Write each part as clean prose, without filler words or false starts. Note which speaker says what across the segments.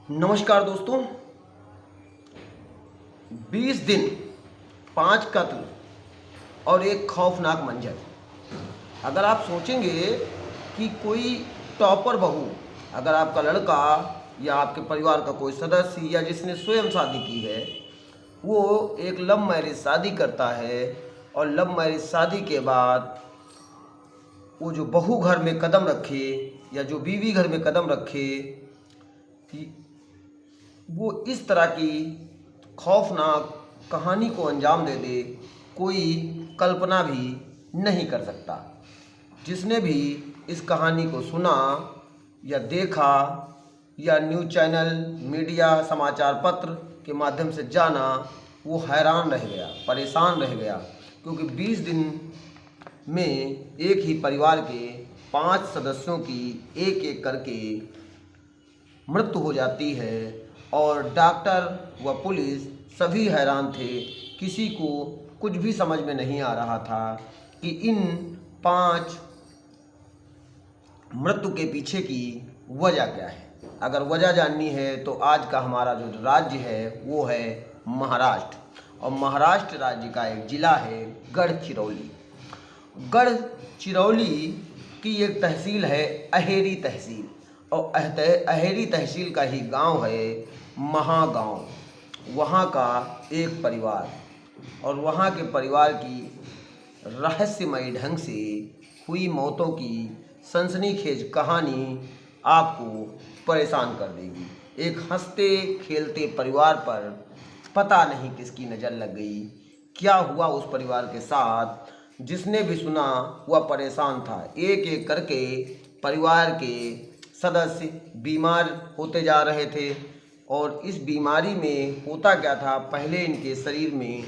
Speaker 1: नमस्कार दोस्तों। 20 दिन, 5 कत्ल और एक खौफनाक मंजर। अगर आप सोचेंगे कि कोई टॉपर बहू, अगर आपका लड़का या आपके परिवार का कोई सदस्य या जिसने स्वयं शादी की है, वो एक लव मैरिज शादी करता है और लव मैरिज शादी के बाद वो जो बहू घर में कदम रखे या जो बीवी घर में कदम रखे, वो इस तरह की खौफनाक कहानी को अंजाम दे दे, कोई कल्पना भी नहीं कर सकता। जिसने भी इस कहानी को सुना या देखा या न्यूज़ चैनल, मीडिया, समाचार पत्र के माध्यम से जाना, वो हैरान रह गया, परेशान रह गया। क्योंकि 20 दिन में एक ही परिवार के 5 सदस्यों की एक एक करके मृत्यु हो जाती है और डॉक्टर व पुलिस सभी हैरान थे। किसी को कुछ भी समझ में नहीं आ रहा था कि इन 5 मृत्यु के पीछे की वजह क्या है। अगर वजह जाननी है तो आज का हमारा जो राज्य है वो है महाराष्ट्र, और महाराष्ट्र राज्य का एक ज़िला है गढ़चिरौली। गढ़चिरौली की एक तहसील है अहेरी तहसील, और अहेरी तहसील का ही गांव है महागांव। वहाँ का एक परिवार और वहाँ के परिवार की रहस्यमयी ढंग से हुई मौतों की सनसनीखेज कहानी आपको परेशान कर देगी। एक हंसते खेलते परिवार पर पता नहीं किसकी नज़र लग गई, क्या हुआ उस परिवार के साथ। जिसने भी सुना वह परेशान था। एक एक करके परिवार के सदस्य बीमार होते जा रहे थे, और इस बीमारी में होता क्या था, पहले इनके शरीर में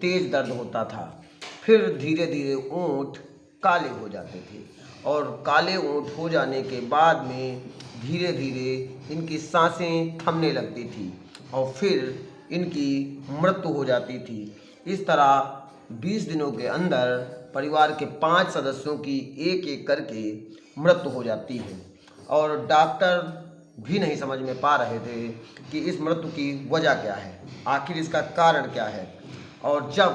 Speaker 1: तेज़ दर्द होता था, फिर धीरे धीरे ऊँट काले हो जाते थे, और काले ऊँट हो जाने के बाद में धीरे धीरे इनकी सांसें थमने लगती थी और फिर इनकी मृत्यु हो जाती थी। इस तरह 20 दिनों के अंदर परिवार के 5 सदस्यों की एक एक करके मृत्यु हो जाती है, और डॉक्टर भी नहीं समझ में पा रहे थे कि इस मृत्यु की वजह क्या है, आखिर इसका कारण क्या है। और जब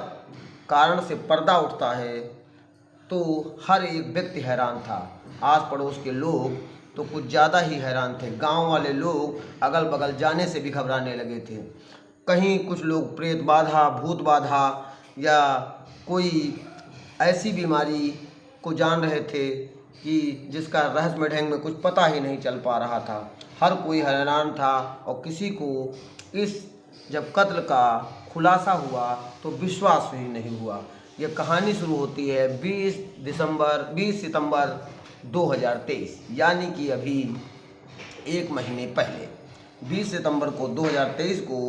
Speaker 1: कारण से पर्दा उठता है तो हर एक व्यक्ति हैरान था। आस पड़ोस के लोग तो कुछ ज़्यादा ही हैरान थे। गांव वाले लोग अगल बगल जाने से भी घबराने लगे थे। कहीं कुछ लोग प्रेत बाधा, भूत बाधा या कोई ऐसी बीमारी को जान रहे थे कि जिसका रहस्यमय ढंग में कुछ पता ही नहीं चल पा रहा था। हर कोई हैरान था, और किसी को इस जब कत्ल का खुलासा हुआ तो विश्वास ही नहीं हुआ। ये कहानी शुरू होती है 20 सितंबर 2023, यानी कि अभी 1 महीने पहले 20 सितंबर को 2023 को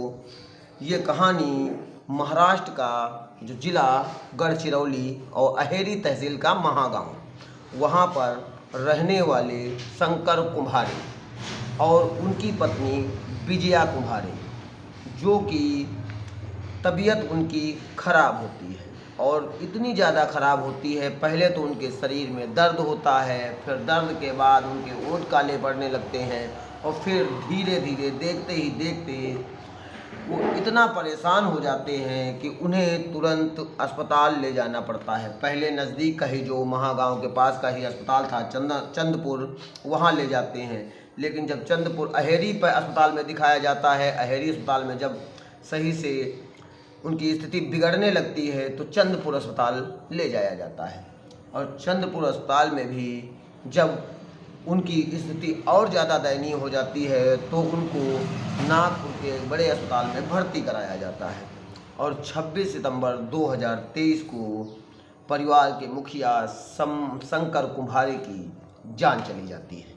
Speaker 1: ये कहानी महाराष्ट्र का जो ज़िला गढ़चिरौली और अहेरी तहसील का महागांव, वहाँ पर रहने वाले शंकर कुम्हारे और उनकी पत्नी विजया कुम्हारे, जो कि तबीयत उनकी खराब होती है, और इतनी ज़्यादा खराब होती है, पहले तो उनके शरीर में दर्द होता है, फिर दर्द के बाद उनके ओंठ काले पड़ने लगते हैं, और फिर धीरे धीरे देखते ही देखते वो इतना परेशान हो जाते हैं कि उन्हें तुरंत अस्पताल ले जाना पड़ता है। पहले नज़दीक का ही जो महागांव के पास का ही अस्पताल था चंदपुर, वहाँ ले जाते हैं। लेकिन जब चंदपुर अहेरी पर अस्पताल में दिखाया जाता है, अहेरी अस्पताल में जब सही से उनकी स्थिति बिगड़ने लगती है तो चंदपुर अस्पताल ले जाया जाता है, और चंदपुर अस्पताल में भी जब उनकी स्थिति और ज़्यादा दयनीय हो जाती है तो उनको नागपुर के बड़े अस्पताल में भर्ती कराया जाता है। और 26 सितंबर 2023 को परिवार के मुखिया शंकर कुम्हारे की जान चली जाती है।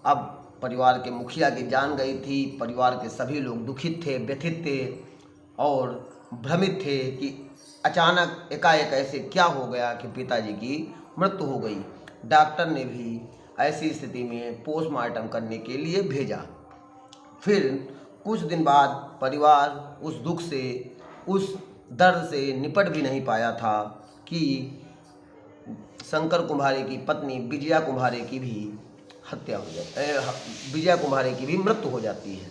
Speaker 1: अब परिवार के मुखिया की जान गई थी। परिवार के सभी लोग दुखित थे, व्यथित थे और भ्रमित थे कि अचानक एकाएक ऐसे क्या हो गया कि पिताजी की मृत्यु हो गई। डॉक्टर ने भी ऐसी स्थिति में पोस्टमार्टम करने के लिए भेजा। फिर कुछ दिन बाद परिवार उस दुख से, उस दर्द से निपट भी नहीं पाया था कि शंकर कुम्हारे की पत्नी विजया कुम्हारे की भी हत्या हो जाती है, विजया कुम्हारे की भी मृत्यु हो जाती है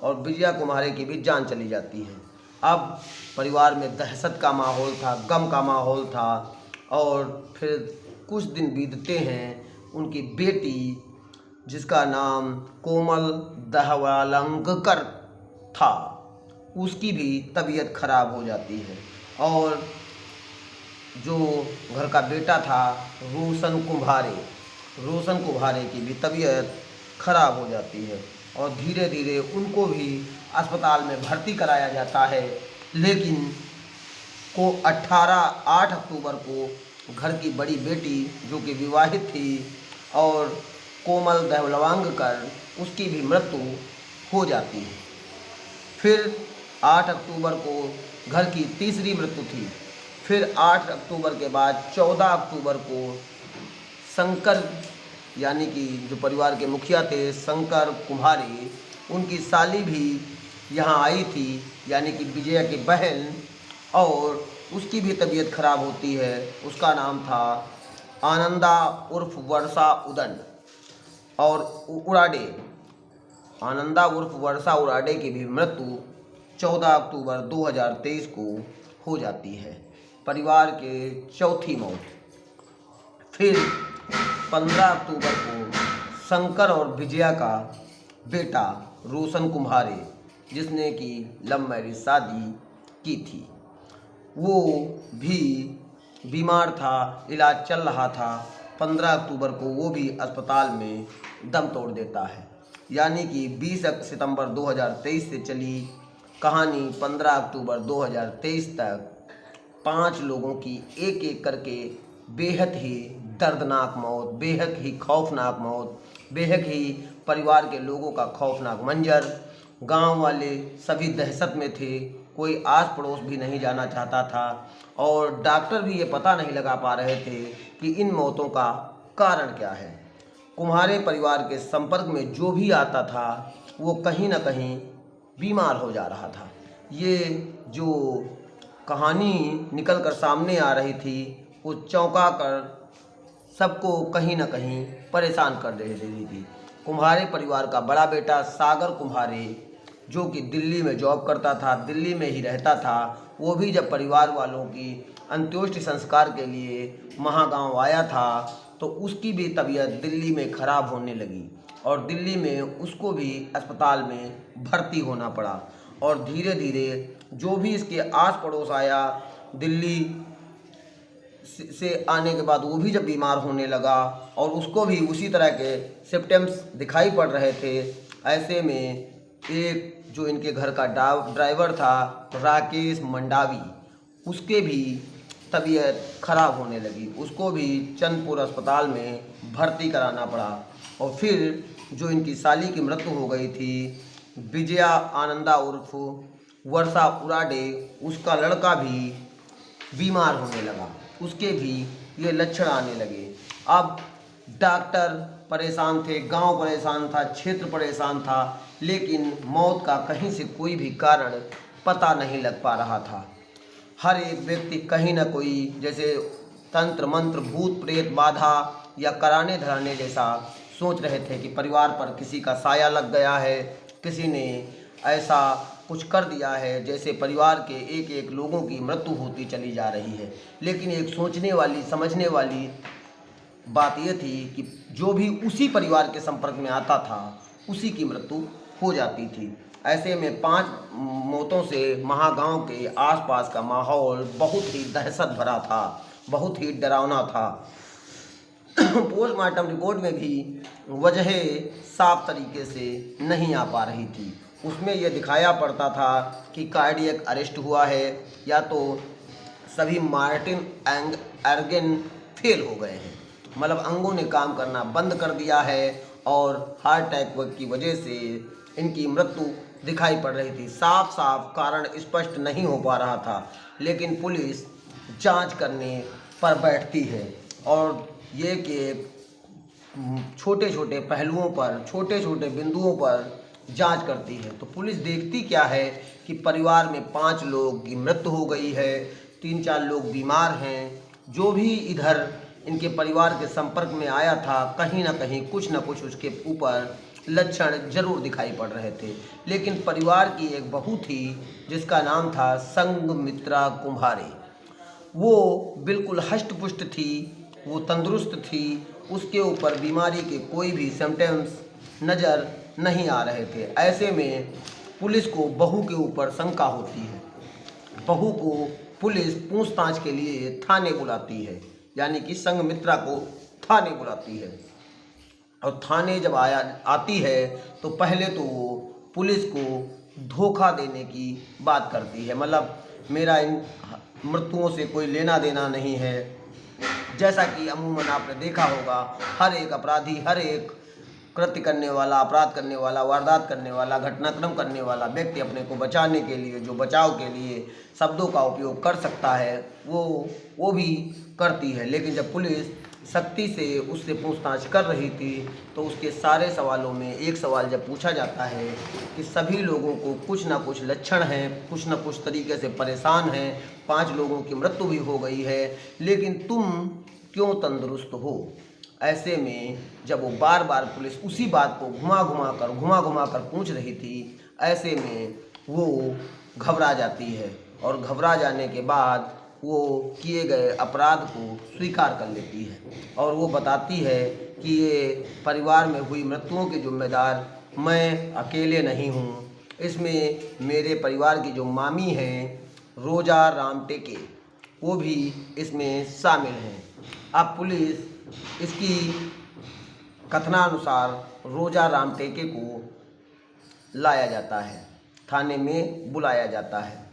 Speaker 1: और विजया कुम्हारे की भी जान चली जाती है। अब परिवार में दहशत का माहौल था, गम का माहौल था। और फिर कुछ दिन बीतते हैं, उनकी बेटी जिसका नाम कोमल दहवालंकर था, उसकी भी तबीयत खराब हो जाती है। और जो घर का बेटा था रोशन कुम्हारे की भी तबीयत खराब हो जाती है और धीरे धीरे उनको भी अस्पताल में भर्ती कराया जाता है। लेकिन 8 अक्टूबर को घर की बड़ी बेटी जो कि विवाहित थी और कोमल दहलवांगकर, उसकी भी मृत्यु हो जाती है। फिर 8 अक्टूबर को घर की तीसरी मृत्यु थी। फिर 8 अक्टूबर के बाद 14 अक्टूबर को शंकर, यानी कि जो परिवार के मुखिया थे शंकर कुम्हारे, उनकी साली भी यहाँ आई थी, यानी कि विजया की बहन, और उसकी भी तबीयत खराब होती है। उसका नाम था आनंदा उर्फ वर्षा उदंड और उराडे। आनंदा उर्फ वर्षा उराडे की भी मृत्यु 14 अक्टूबर 2023 को हो जाती है, परिवार के चौथी मौत। फिर 15 अक्टूबर को शंकर और विजया का बेटा रोशन कुम्हारे, जिसने कि लव मैरिज शादी की थी, वो भी बीमार था, इलाज चल रहा था। 15 अक्टूबर को वो भी अस्पताल में दम तोड़ देता है। यानी कि 20 सितंबर 2023 से चली कहानी 15 अक्टूबर 2023 तक 5 लोगों की एक एक करके बेहद ही दर्दनाक मौत, बेहद ही खौफनाक मौत, बेहद ही परिवार के लोगों का खौफनाक मंजर। गांव वाले सभी दहशत में थे, कोई आस पड़ोस भी नहीं जाना चाहता था और डॉक्टर भी ये पता नहीं लगा पा रहे थे कि इन मौतों का कारण क्या है। कुम्हारे परिवार के संपर्क में जो भी आता था वो कहीं ना कहीं बीमार हो जा रहा था। ये जो कहानी निकल कर सामने आ रही थी वो चौंका कर सबको कहीं ना कहीं परेशान कर दे रही थी। कुम्हारे परिवार का बड़ा बेटा सागर कुम्हारे, जो कि दिल्ली में जॉब करता था, दिल्ली में ही रहता था, वो भी जब परिवार वालों की अंत्येष्टि संस्कार के लिए महागांव आया था तो उसकी भी तबीयत दिल्ली में ख़राब होने लगी और दिल्ली में उसको भी अस्पताल में भर्ती होना पड़ा। और धीरे धीरे जो भी इसके आस पड़ोस आया, दिल्ली से आने के बाद वो भी जब बीमार होने लगा और उसको भी उसी तरह के सिम्पटम्स दिखाई पड़ रहे थे। ऐसे में एक जो इनके घर का ड्राइवर था राकेश मंडावी, उसके भी तबीयत खराब होने लगी, उसको भी चंदपुर अस्पताल में भर्ती कराना पड़ा। और फिर जो इनकी साली की मृत्यु हो गई थी, विजया आनंदा उर्फ वर्षा उराडे, उसका लड़का भी बीमार होने लगा, उसके भी ये लक्षण आने लगे। अब डॉक्टर परेशान थे, गांव परेशान था, क्षेत्र परेशान था, लेकिन मौत का कहीं से कोई भी कारण पता नहीं लग पा रहा था। हर एक व्यक्ति कहीं ना कोई जैसे तंत्र मंत्र, भूत प्रेत बाधा या कराने धराने जैसा सोच रहे थे कि परिवार पर किसी का साया लग गया है, किसी ने ऐसा कुछ कर दिया है, जैसे परिवार के एक एक लोगों की मृत्यु होती चली जा रही है। लेकिन एक सोचने वाली, समझने वाली बात यह थी कि जो भी उसी परिवार के संपर्क में आता था उसी की मृत्यु हो जाती थी। ऐसे में 5 मौतों से महागांव के आसपास का माहौल बहुत ही दहशत भरा था, बहुत ही डरावना था। पोस्टमार्टम रिपोर्ट में भी वजह साफ तरीके से नहीं आ पा रही थी। उसमें यह दिखाया पड़ता था कि कार्डियक अरेस्ट हुआ है या तो सभी मार्टिन ऑर्गन फेल हो गए हैं, मतलब अंगों ने काम करना बंद कर दिया है और हार्ट अटैक की वजह से इनकी मृत्यु दिखाई पड़ रही थी। साफ साफ कारण स्पष्ट नहीं हो पा रहा था, लेकिन पुलिस जांच करने पर बैठती है और ये कि छोटे छोटे पहलुओं पर, छोटे छोटे बिंदुओं पर जांच करती है। तो पुलिस देखती क्या है कि परिवार में 5 लोग की मृत्यु हो गई है, 3-4 लोग बीमार हैं, जो भी इधर इनके परिवार के संपर्क में आया था, कहीं ना कहीं कुछ ना कुछ उसके ऊपर लक्षण जरूर दिखाई पड़ रहे थे। लेकिन परिवार की एक बहू थी जिसका नाम था संघमित्रा कुम्हारे। वो बिल्कुल हष्ट-पुष्ट थी, वो तंदुरुस्त थी, उसके ऊपर बीमारी के कोई भी सिम्टम्स नज़र नहीं आ रहे थे। ऐसे में पुलिस को बहू के ऊपर शंका होती है। बहू को पुलिस पूछताछ के लिए थाने बुलाती है, यानी कि संघमित्रा को थाने बुलाती है। और थाने जब आती है तो पहले तो वो पुलिस को धोखा देने की बात करती है, मतलब मेरा इन मृत्युओं से कोई लेना देना नहीं है। जैसा कि अमूमन आपने देखा होगा, हर एक अपराधी, हर एक कृत्य करने वाला, अपराध करने वाला, वारदात करने वाला, घटनाक्रम करने वाला व्यक्ति अपने को बचाने के लिए, जो बचाव के लिए शब्दों का उपयोग कर सकता है, वो भी करती है। लेकिन जब पुलिस सख्ती से उससे पूछताछ कर रही थी तो उसके सारे सवालों में एक सवाल जब पूछा जाता है कि सभी लोगों को कुछ ना कुछ लक्षण हैं, कुछ ना कुछ तरीके से परेशान हैं, 5 लोगों की मृत्यु भी हो गई है, लेकिन तुम क्यों तंदुरुस्त हो? ऐसे में जब वो बार बार पुलिस उसी बात को घुमा घुमा कर पूछ रही थी, ऐसे में वो घबरा जाती है और घबरा जाने के बाद वो किए गए अपराध को स्वीकार कर लेती है और वो बताती है कि ये परिवार में हुई मृत्युओं के जिम्मेदार मैं अकेले नहीं हूँ, इसमें मेरे परिवार की जो मामी हैं रोजा रामटेके, वो भी इसमें शामिल हैं। अब पुलिस इसकी कथनानुसार रोजा रामटेके को लाया जाता है, थाने में बुलाया जाता है।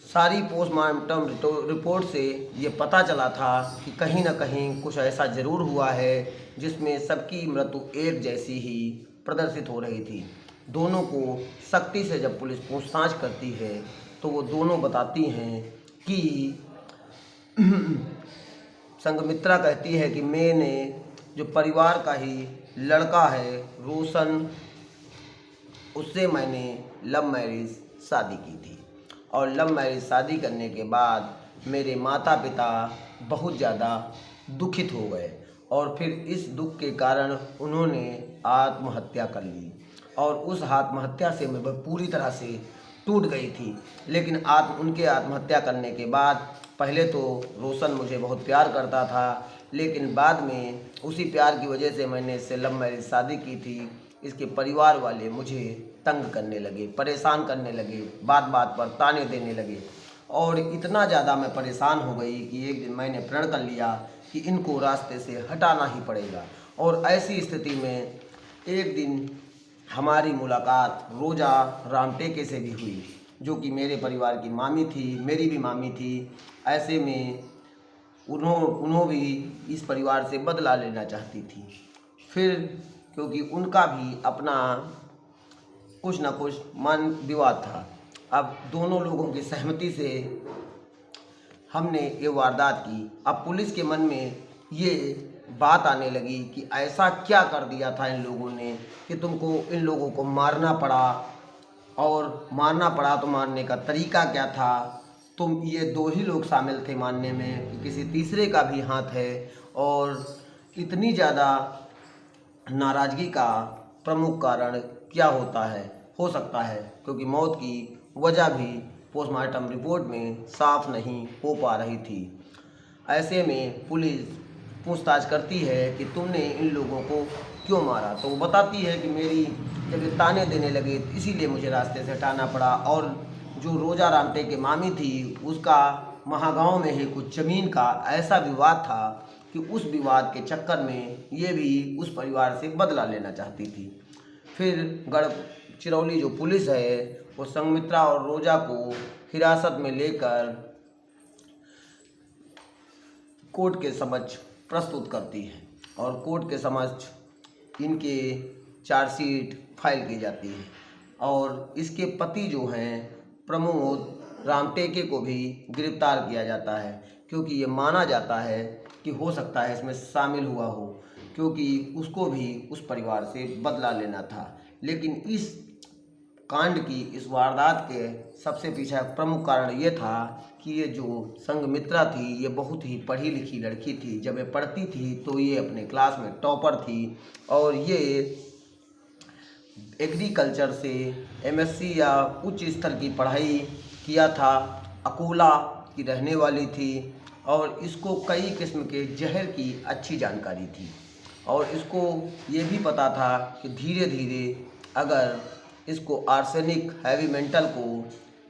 Speaker 1: सारी पोस्टमार्टम रिपोर्ट से ये पता चला था कि कहीं ना कहीं कुछ ऐसा ज़रूर हुआ है जिसमें सबकी मृत्यु एक जैसी ही प्रदर्शित हो रही थी। दोनों को सख्ती से जब पुलिस पूछताछ करती है तो वो दोनों बताती हैं कि संघमित्रा कहती है कि मैंने जो परिवार का ही लड़का है रोशन, उससे मैंने लव मैरिज शादी की थी और लव मैरिज शादी करने के बाद मेरे माता पिता बहुत ज़्यादा दुखित हो गए और फिर इस दुख के कारण उन्होंने आत्महत्या कर ली और उस आत्महत्या से मैं पूरी तरह से टूट गई थी। लेकिन उनके आत्महत्या करने के बाद पहले तो रोशन मुझे बहुत प्यार करता था, लेकिन बाद में उसी प्यार की वजह से मैंने इससे लव मैरिज शादी की थी। इसके परिवार वाले मुझे तंग करने लगे, परेशान करने लगे, बात बात पर ताने देने लगे और इतना ज़्यादा मैं परेशान हो गई कि एक दिन मैंने प्रण कर लिया कि इनको रास्ते से हटाना ही पड़ेगा। और ऐसी स्थिति में एक दिन हमारी मुलाकात रोजा रामटेके से भी हुई, जो कि मेरे परिवार की मामी थी, मेरी भी मामी थी। ऐसे में उन्होंने भी इस परिवार से बदला लेना चाहती थी। फिर क्योंकि उनका भी अपना कुछ ना कुछ मन विवाद था, अब दोनों लोगों की सहमति से हमने ये वारदात की। अब पुलिस के मन में ये बात आने लगी कि ऐसा क्या कर दिया था इन लोगों ने कि तुमको इन लोगों को मारना पड़ा, और मारना पड़ा तो मारने का तरीका क्या था? तुम ये 2 ही लोग शामिल थे मारने में कि किसी तीसरे का भी हाथ है? और इतनी ज़्यादा नाराज़गी का प्रमुख कारण क्या हो सकता है, क्योंकि मौत की वजह भी पोस्टमार्टम रिपोर्ट में साफ नहीं हो पा रही थी। ऐसे में पुलिस पूछताछ करती है कि तुमने इन लोगों को क्यों मारा, तो वो बताती है कि मेरी जब ये ताने देने लगे तो इसीलिए मुझे रास्ते से हटाना पड़ा। और जो रोजा रामटेके मामी थी उसका महागांव में ही कुछ ज़मीन का ऐसा विवाद था कि उस विवाद के चक्कर में ये भी उस परिवार से बदला लेना चाहती थी। फिर गढ़चिरौली जो पुलिस है वो संघमित्रा और रोजा को हिरासत में लेकर कोर्ट के समक्ष प्रस्तुत करती है और कोर्ट के समक्ष इनके चार्जशीट फाइल की जाती है और इसके पति जो हैं प्रमोद रामटेके को भी गिरफ्तार किया जाता है, क्योंकि ये माना जाता है कि हो सकता है इसमें शामिल हुआ हो, क्योंकि उसको भी उस परिवार से बदला लेना था। लेकिन इस कांड की इस वारदात के सबसे पीछे प्रमुख कारण ये था कि ये जो संघमित्रा थी ये बहुत ही पढ़ी लिखी लड़की थी। जब ये पढ़ती थी तो ये अपने क्लास में टॉपर थी और ये एग्रीकल्चर से एमएससी या उच्च स्तर की पढ़ाई किया था। अकोला की रहने वाली थी और इसको कई किस्म के जहर की अच्छी जानकारी थी और इसको ये भी पता था कि धीरे धीरे अगर इसको आर्सेनिक हैवी मेटल को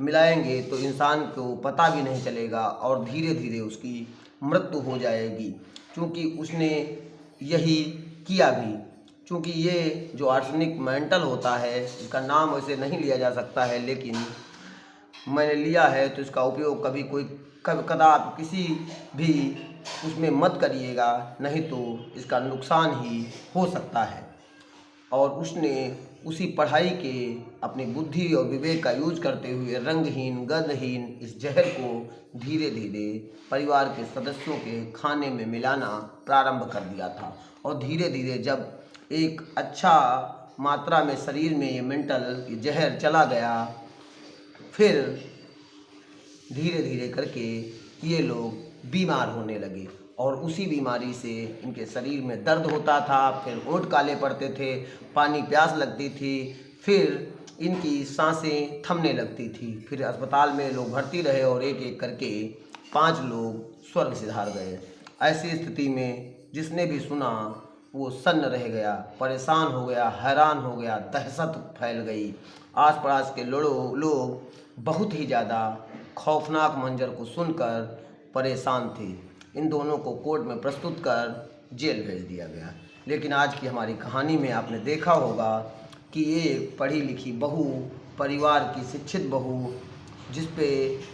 Speaker 1: मिलाएंगे तो इंसान को पता भी नहीं चलेगा और धीरे धीरे उसकी मृत्यु हो जाएगी। क्योंकि उसने यही किया भी। क्योंकि ये जो आर्सेनिक मेटल होता है इसका नाम वैसे नहीं लिया जा सकता है, लेकिन मैंने लिया है तो इसका उपयोग कभी कोई कदाप किसी भी उसमें मत करिएगा, नहीं तो इसका नुकसान ही हो सकता है। और उसने उसी पढ़ाई के अपनी बुद्धि और विवेक का यूज करते हुए रंगहीन गंधहीन इस जहर को धीरे धीरे परिवार के सदस्यों के खाने में मिलाना प्रारंभ कर दिया था। और धीरे धीरे जब एक अच्छा मात्रा में शरीर में ये मेंटल ये जहर चला गया, फिर धीरे धीरे करके ये लोग बीमार होने लगे और उसी बीमारी से इनके शरीर में दर्द होता था, फिर होंठ काले पड़ते थे, पानी प्यास लगती थी, फिर इनकी सांसें थमने लगती थी। फिर अस्पताल में लोग भर्ती रहे और एक एक करके 5 लोग स्वर्ग सिधार गए। ऐसी स्थिति में जिसने भी सुना वो सन्न रह गया, परेशान हो गया, हैरान हो गया, दहशत फैल गई। आस पड़ोस के लोग बहुत ही ज़्यादा खौफनाक मंजर को सुनकर परेशान थे। इन दोनों को कोर्ट में प्रस्तुत कर जेल भेज दिया गया। लेकिन आज की हमारी कहानी में आपने देखा होगा कि एक पढ़ी लिखी बहू, परिवार की शिक्षित बहू, जिस पे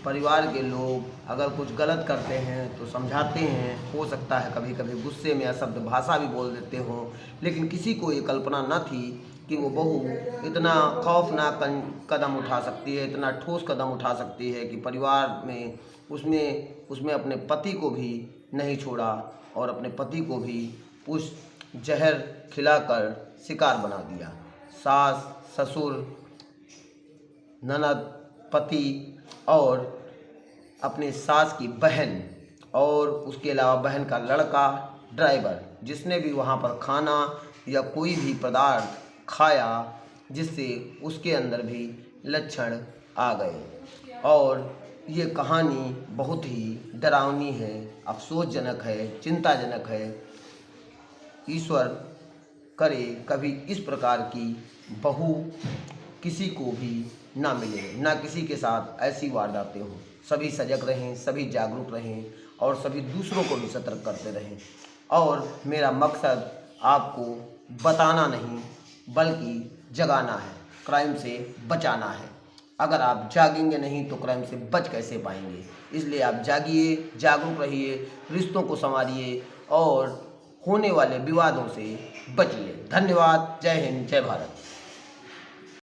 Speaker 1: परिवार के लोग अगर कुछ गलत करते हैं तो समझाते हैं, हो सकता है कभी कभी गुस्से में अशब्द भाषा भी बोल देते हों, लेकिन किसी को ये कल्पना न थी कि वो बहू इतना खौफनाक कदम उठा सकती है, इतना ठोस कदम उठा सकती है कि परिवार में उसमें अपने पति को भी नहीं छोड़ा और अपने पति को भी उस जहर खिलाकर शिकार बना दिया। सास, ससुर, ननद, पति और अपने सास की बहन और उसके अलावा बहन का लड़का, ड्राइवर, जिसने भी वहाँ पर खाना या कोई भी पदार्थ खाया जिससे उसके अंदर भी लक्षण आ गए। और ये कहानी बहुत ही डरावनी है, अफसोसजनक है, चिंताजनक है। ईश्वर करे कभी इस प्रकार की बहू किसी को भी ना मिले, ना किसी के साथ ऐसी वारदातें हों। सभी सजग रहें, सभी जागरूक रहें और सभी दूसरों को भी सतर्क करते रहें। और मेरा मकसद आपको बताना नहीं बल्कि जगाना है, क्राइम से बचाना है। अगर आप जागेंगे नहीं तो क्राइम से बच कैसे पाएंगे। इसलिए आप जागिए, जागरूक रहिए, रिश्तों को संवारिए और होने वाले विवादों से बचिए। धन्यवाद। जय हिंद, जय भारत।